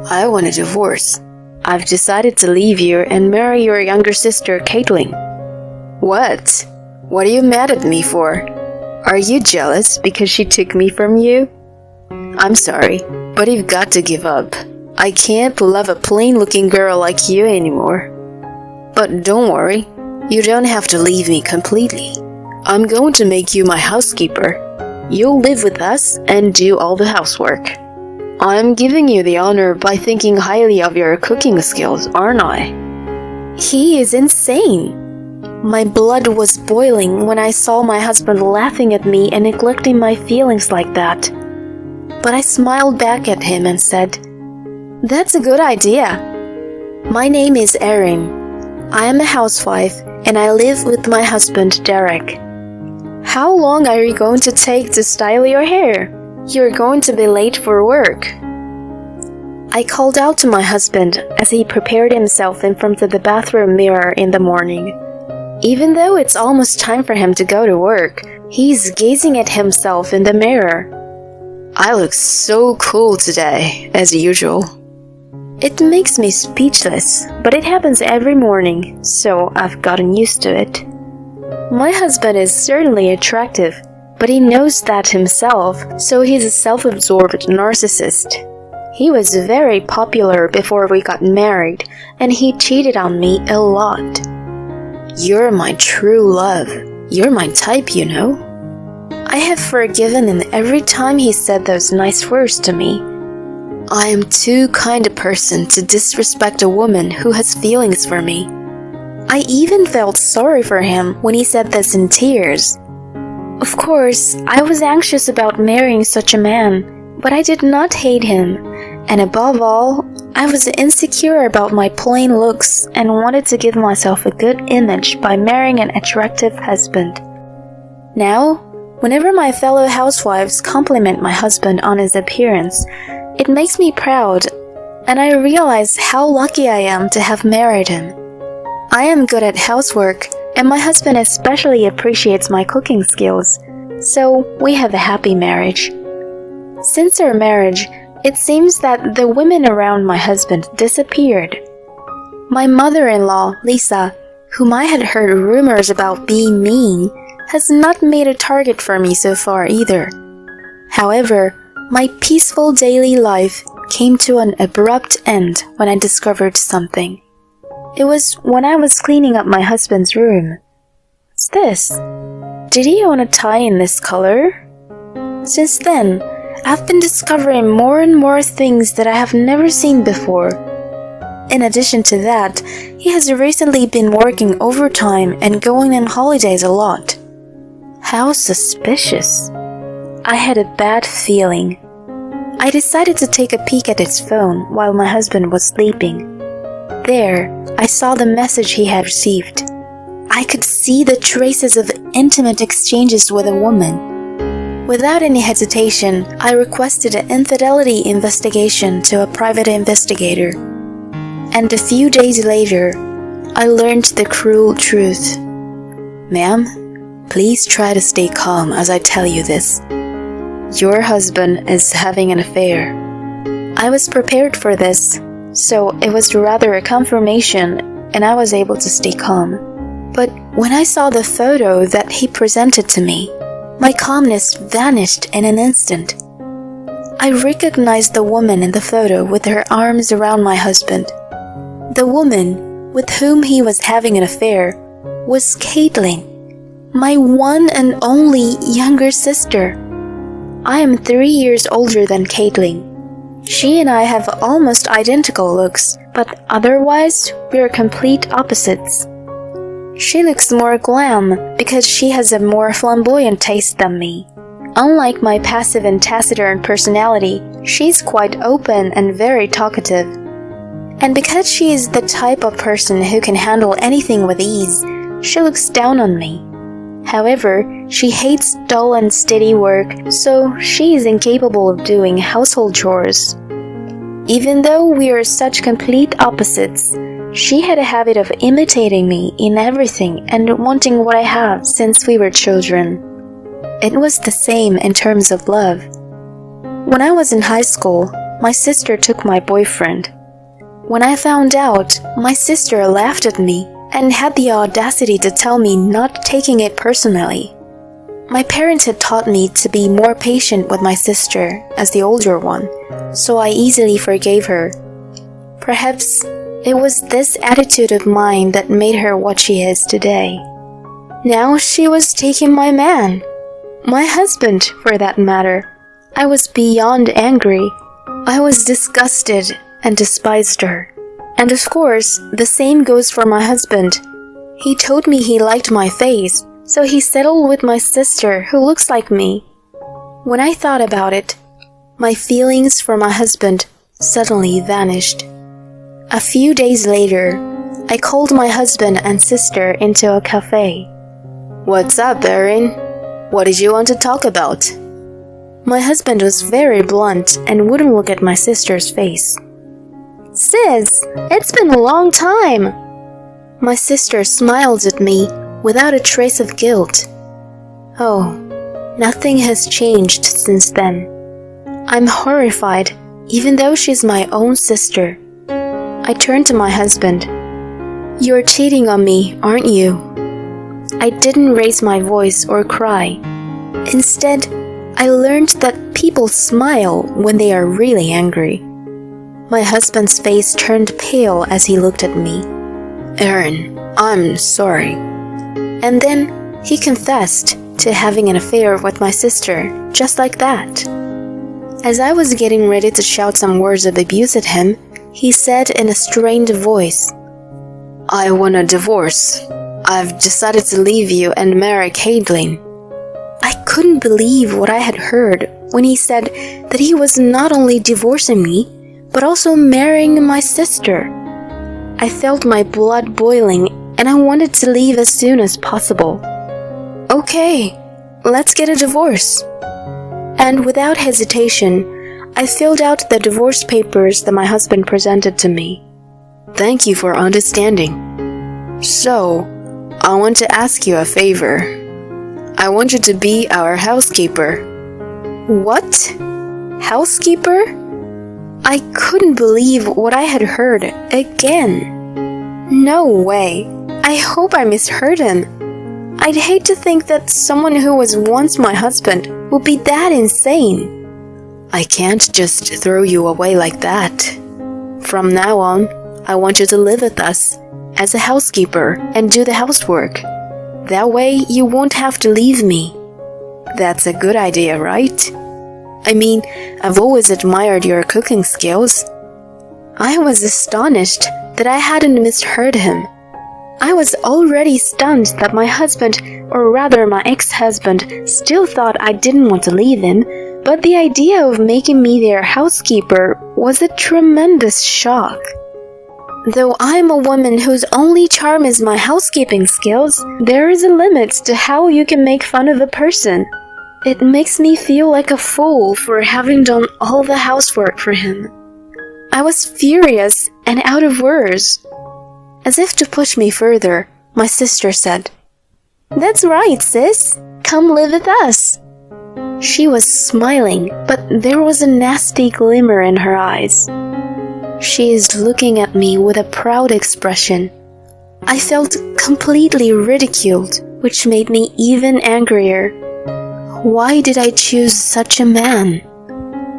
I want a divorce. I've decided to leave you and marry your younger sister, Caitlin. What? What are you mad at me for? Are you jealous because she took me from you? I'm sorry, but you've got to give up. I can't love a plain-looking girl like you anymore. But don't worry, you don't have to leave me completely. I'm going to make you my housekeeper. You'll live with us and do all the housework. I'm giving you the honor by thinking highly of your cooking skills, aren't I? He is insane. My blood was boiling when I saw my husband laughing at me and neglecting my feelings like that. But I smiled back at him and said, "That's a good idea. My name is Erin. I am a housewife and I live with my husband, Derek. How long are you going to take to style your hair? You're going to be late for work." I called out to my husband as he prepared himself in front of the bathroom mirror in the morning. Even though it's almost time for him to go to work, he's gazing at himself in the mirror. I look so cool today, as usual. It makes me speechless, but it happens every morning, so I've gotten used to it. My husband is certainly attractive, but he knows that himself, so he's a self-absorbed narcissist. He was very popular before we got married, and he cheated on me a lot. You're my true love. You're my type, you know. I have forgiven him every time he said those nice words to me. I am too kind a person to disrespect a woman who has feelings for me. I even felt sorry for him when he said this in tears. Of course, I was anxious about marrying such a man, but I did not hate him, and above all, I was insecure about my plain looks and wanted to give myself a good image by marrying an attractive husband. Now, whenever my fellow housewives compliment my husband on his appearance, it makes me proud, and I realize how lucky I am to have married him. I am good at housework, and my husband especially appreciates my cooking skills, so we have a happy marriage. Since our marriage, it seems that the women around my husband disappeared. My mother-in-law, Lisa, whom I had heard rumors about being mean, has not made a target for me so far either. However, my peaceful daily life came to an abrupt end when I discovered something. It was when I was cleaning up my husband's room. What's this? Did he own a tie in this color? Since then, I've been discovering more and more things that I have never seen before. In addition to that, he has recently been working overtime and going on holidays a lot. How suspicious. I had a bad feeling. I decided to take a peek at his phone while my husband was sleeping. There, I saw the message he had received. I could see the traces of intimate exchanges with a woman. Without any hesitation, I requested an infidelity investigation to a private investigator. And a few days later, I learned the cruel truth. Ma'am, please try to stay calm as I tell you this. Your husband is having an affair. I was prepared for this, so it was rather a confirmation, and I was able to stay calm. But when I saw the photo that he presented to me, my calmness vanished in an instant. I recognized the woman in the photo with her arms around my husband. The woman with whom he was having an affair was Caitlin, my one and only younger sister. I am 3 years older than Caitlin. She and I have almost identical looks, but otherwise we're complete opposites. She looks more glam because she has a more flamboyant taste than me. Unlike my passive and taciturn personality, she's quite open and very talkative. And because she is the type of person who can handle anything with ease, she looks down on me. However, she hates dull and steady work, so she is incapable of doing household chores. Even though we are such complete opposites, she had a habit of imitating me in everything and wanting what I have since we were children. It was the same in terms of love. When I was in high school, my sister took my boyfriend. When I found out, my sister laughed at me and had the audacity to tell me not taking it personally. My parents had taught me to be more patient with my sister as the older one, so I easily forgave her. Perhaps it was this attitude of mine that made her what she is today. Now she was taking my man, my husband for that matter. I was beyond angry. I was disgusted and despised her. And of course, the same goes for my husband. He told me he liked my face, so he settled with my sister who looks like me. When I thought about it, my feelings for my husband suddenly vanished. A few days later, I called my husband and sister into a cafe. "What's up, Erin? What did you want to talk about?" My husband was very blunt and wouldn't look at my sister's face. "Sis, it's been a long time." My sister smiled at me without a trace of guilt. Oh, nothing has changed since then. I'm horrified, even though she's my own sister. I turned to my husband. "You're cheating on me, aren't you?" I didn't raise my voice or cry. Instead, I learned that people smile when they are really angry. My husband's face turned pale as he looked at me. "Erin, I'm sorry." And then he confessed to having an affair with my sister, just like that. As I was getting ready to shout some words of abuse at him, he said in a strained voice, "I want a divorce. I've decided to leave you and marry Caitlin." I couldn't believe what I had heard when he said that he was not only divorcing me, but also marrying my sister. I felt my blood boiling and I wanted to leave as soon as possible. "Okay, let's get a divorce." And without hesitation, I filled out the divorce papers that my husband presented to me. "Thank you for understanding. So, I want to ask you a favor. I want you to be our housekeeper." "What? Housekeeper?" I couldn't believe what I had heard again. No way. I hope I misheard him. I'd hate to think that someone who was once my husband would be that insane. "I can't just throw you away like that. From now on, I want you to live with us as a housekeeper and do the housework. That way you won't have to leave me." "That's a good idea, right? I mean, I've always admired your cooking skills." I was astonished that I hadn't misheard him. I was already stunned that my husband, or rather my ex-husband, still thought I didn't want to leave him, but the idea of making me their housekeeper was a tremendous shock. Though I'm a woman whose only charm is my housekeeping skills, there is a limit to how you can make fun of a person. It makes me feel like a fool for having done all the housework for him. I was furious and out of words. As if to push me further, my sister said, "That's right, sis. Come live with us." She was smiling, but there was a nasty glimmer in her eyes. She is looking at me with a proud expression. I felt completely ridiculed, which made me even angrier. Why did I choose such a man?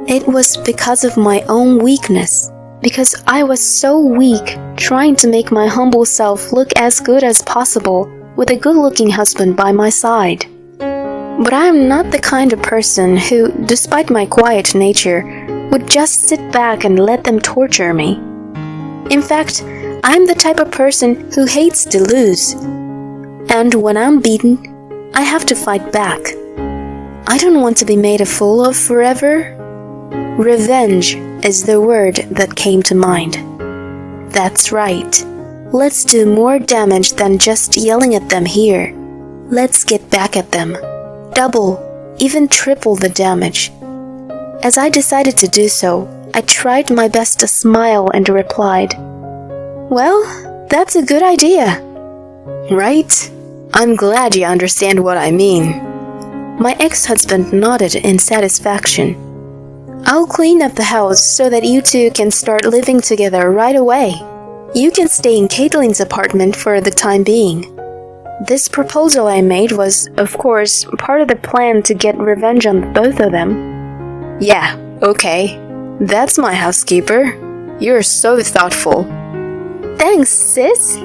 It was because of my own weakness, because I was so weak trying to make my humble self look as good as possible with a good-looking husband by my side. But I am not the kind of person who, despite my quiet nature, would just sit back and let them torture me. In fact, I'm the type of person who hates to lose. And when I'm beaten, I have to fight back. I don't want to be made a fool of forever. Revenge is the word that came to mind. That's right. Let's do more damage than just yelling at them here. Let's get back at them. Double, even triple the damage. As I decided to do so, I tried my best to smile and replied, "Well, that's a good idea." "Right? I'm glad you understand what I mean." My ex-husband nodded in satisfaction. I'll clean up the house so that you two can start living together right away. You can stay in Caitlin's apartment for the time being. This proposal I made was, of course, part of the plan to get revenge on both of them. Yeah, okay. That's my housekeeper. You're so thoughtful. Thanks, sis.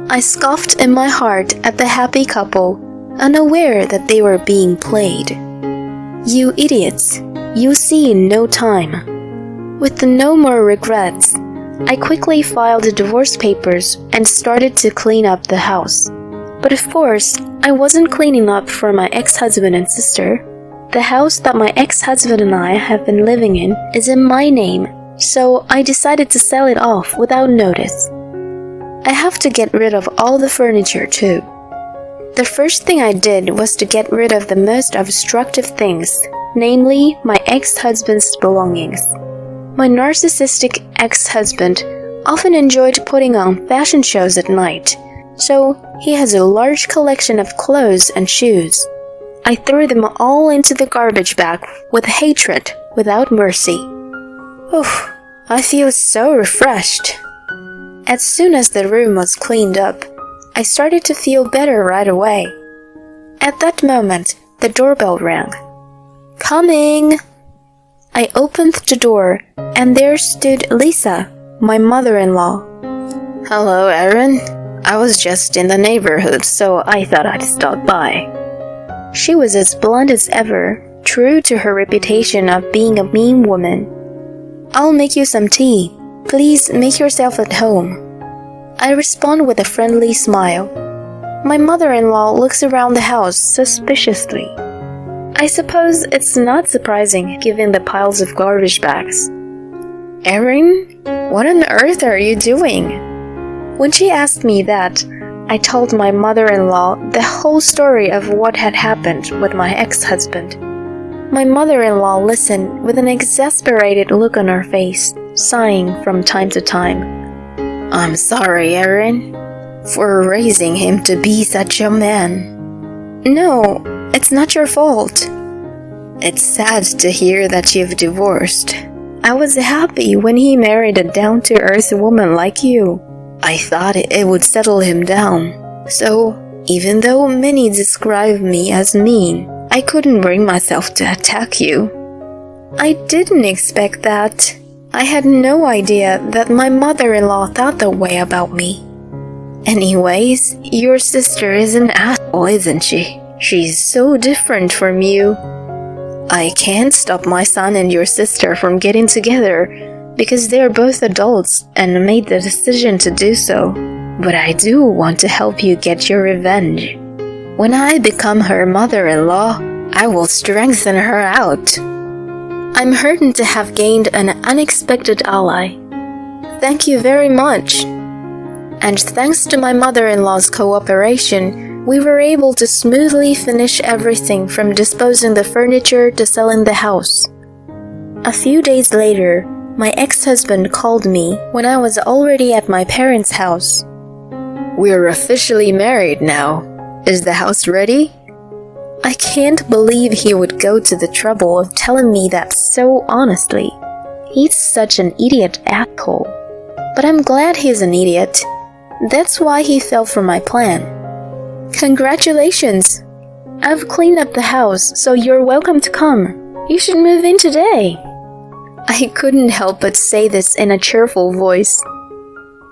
I scoffed in my heart at the happy couple, unaware that they were being played. You idiots, you'll see in no time. With no more regrets, I quickly filed the divorce papers and started to clean up the house. But of course, I wasn't cleaning up for my ex-husband and sister. The house that my ex-husband and I have been living in is in my name, so I decided to sell it off without notice. I have to get rid of all the furniture too. The first thing I did was to get rid of the most obstructive things, namely my ex-husband's belongings. My narcissistic ex-husband often enjoyed putting on fashion shows at night, so he has a large collection of clothes and shoes. I threw them all into the garbage bag with hatred, without mercy. Oof, I feel so refreshed. As soon as the room was cleaned up, I started to feel better right away. At that moment, the doorbell rang. Coming! I opened the door, and there stood Lisa, my mother-in-law. Hello, Erin. I was just in the neighborhood, so I thought I'd stop by. She was as blunt as ever, true to her reputation of being a mean woman. I'll make you some tea. Please make yourself at home. I respond with a friendly smile. My mother-in-law looks around the house suspiciously. I suppose it's not surprising given the piles of garbage bags. Erin, what on earth are you doing? When she asked me that, I told my mother-in-law the whole story of what had happened with my ex-husband. My mother-in-law listened with an exasperated look on her face, sighing from time to time. I'm sorry, Erin, for raising him to be such a man. No, it's not your fault. It's sad to hear that you've divorced. I was happy when he married a down-to-earth woman like you. I thought it would settle him down. So, even though many describe me as mean, I couldn't bring myself to attack you. I didn't expect that. I had no idea that my mother-in-law thought that way about me. Anyways, your sister is an asshole, isn't she? She's so different from you. I can't stop my son and your sister from getting together because they're both adults and made the decision to do so. But I do want to help you get your revenge. When I become her mother-in-law, I will strengthen her out. I'm heartened to have gained an unexpected ally. Thank you very much. And thanks to my mother-in-law's cooperation, we were able to smoothly finish everything from disposing the furniture to selling the house. A few days later, my ex-husband called me when I was already at my parents' house. We're officially married now. Is the house ready? I can't believe he would go to the trouble of telling me that so honestly. He's such an idiot asshole. But I'm glad he's an idiot. That's why he fell for my plan. Congratulations! I've cleaned up the house, so you're welcome to come. You should move in today. I couldn't help but say this in a cheerful voice.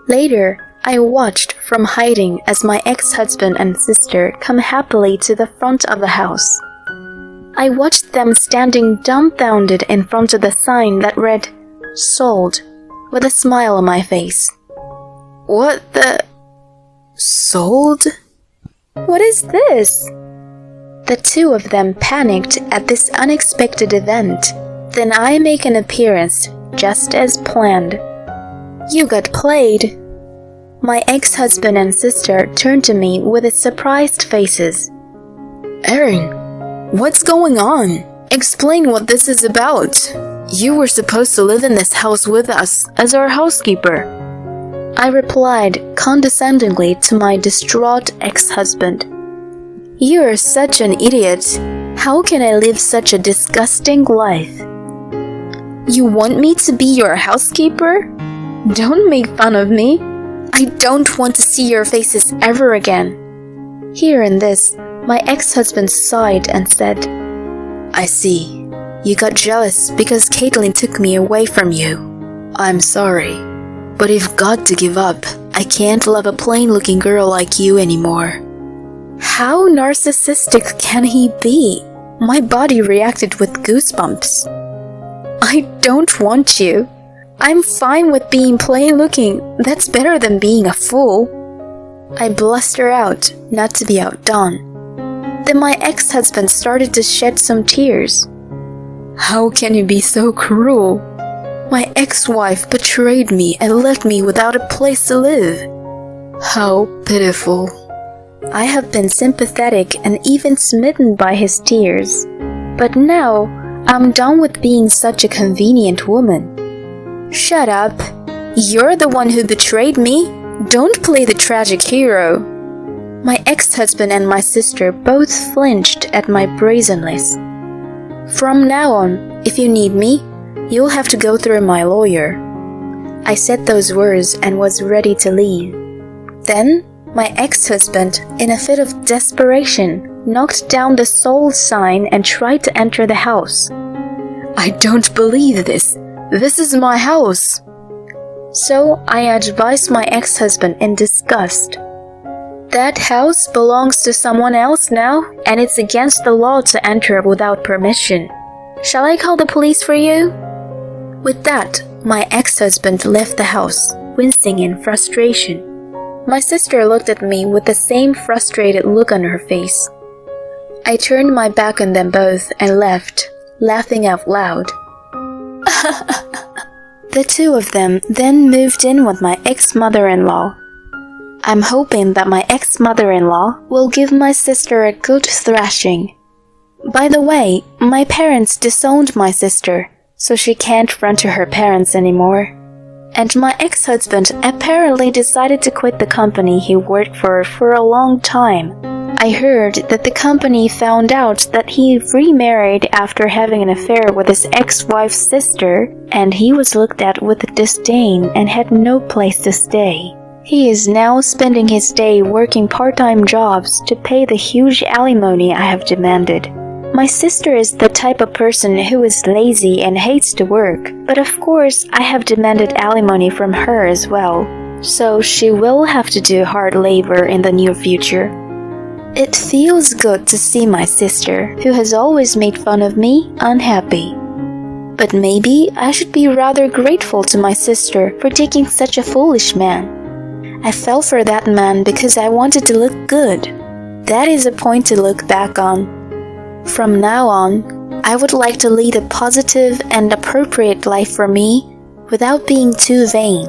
Later, I watched from hiding as my ex-husband and sister come happily to the front of the house. I watched them standing dumbfounded in front of the sign that read, "Sold," with a smile on my face. What the... Sold? What is this? The two of them panicked at this unexpected event. Then I make an appearance, just as planned. You got played. My ex-husband and sister turned to me with surprised faces. Erin, what's going on? Explain what this is about. You were supposed to live in this house with us as our housekeeper. I replied condescendingly to my distraught ex-husband. You're such an idiot. How can I live such a disgusting life? You want me to be your housekeeper? Don't make fun of me. I don't want to see your faces ever again." Hearing this, my ex-husband sighed and said, "I see. You got jealous because Caitlin took me away from you. I'm sorry, but you've got to give up. I can't love a plain-looking girl like you anymore." How narcissistic can he be? My body reacted with goosebumps. "I don't want you. I'm fine with being plain-looking. That's better than being a fool." I blustered out, not to be outdone. Then my ex-husband started to shed some tears. "How can you be so cruel? My ex-wife betrayed me and left me without a place to live." How pitiful. I have been sympathetic and even smitten by his tears. But now, I'm done with being such a convenient woman. "Shut up. You're the one who betrayed me. Don't play the tragic hero." My ex-husband and my sister both flinched at my brazenness. "From now on, if you need me, you'll have to go through my lawyer." I said those words and was ready to leave. Then, my ex-husband, in a fit of desperation, knocked down the sold sign and tried to enter the house. "I don't believe this. This is my house." So I advised my ex-husband in disgust. "That house belongs to someone else now, and it's against the law to enter without permission. Shall I call the police for you?" With that, my ex-husband left the house, wincing in frustration. My sister looked at me with the same frustrated look on her face. I turned my back on them both and left, laughing out loud. The two of them then moved in with my ex-mother-in-law. I'm hoping that my ex-mother-in-law will give my sister a good thrashing. By the way, my parents disowned my sister, so she can't run to her parents anymore. And my ex-husband apparently decided to quit the company he worked for a long time. I heard that the company found out that he remarried after having an affair with his ex-wife's sister, and he was looked at with disdain and had no place to stay. He is now spending his day working part-time jobs to pay the huge alimony I have demanded. My sister is the type of person who is lazy and hates to work, but of course I have demanded alimony from her as well, so she will have to do hard labor in the near future. It feels good to see my sister, who has always made fun of me, unhappy. But maybe I should be rather grateful to my sister for taking such a foolish man. I fell for that man because I wanted to look good. That is a point to look back on. From now on, I would like to lead a positive and appropriate life for me without being too vain.